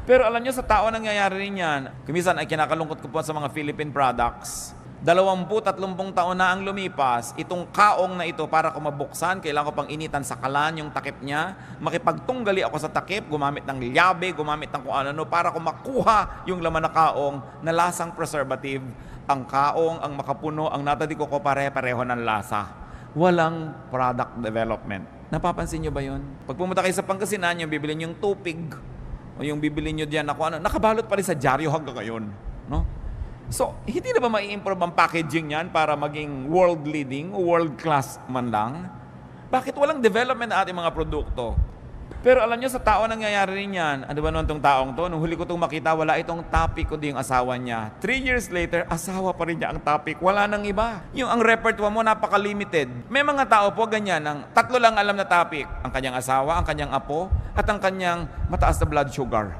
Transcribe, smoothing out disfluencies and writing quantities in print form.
Pero alam niyo, sa tao nangyayari rin yan. Kumisan ay kinakalungkot ko po sa mga Philippine products. 20-30 taon na ang lumipas, itong kaong na ito para ko mabuksan, kailangan ko pang initan sa kalan yung takip niya, makipagtunggali ako sa takip, gumamit ng lyabe, gumamit ng kung ano, para ko makuha yung laman na kaong na lasang preservative. Ang kaong, ang makapuno, ang natadiko ko pare-pareho ng lasa. Walang product development. Napapansin niyo ba yun? Pag pumunta kayo sa Pangasinan, yung bibili yung tupig, o yung bibili nyo diyan na kung ano, nakabalot pa rin sa dyaryo hanggang ngayon. No? So, hindi na ba mai-improve ang packaging yan para maging world leading o world class man lang? Bakit walang development na ating mga produkto? Pero alam nyo, sa tao nangyayari rin yan. Ano ba naman itong taong to? Nung huli ko itong makita, wala itong topic kundi yung asawa niya. 3 years later, asawa pa rin niya ang topic. Wala nang iba. Yung ang repertoire mo, napaka-limited. May mga tao po ganyan, ang 3 lang alam na topic. Ang kanyang asawa, ang kanyang apo, at ang kanyang mataas na blood sugar.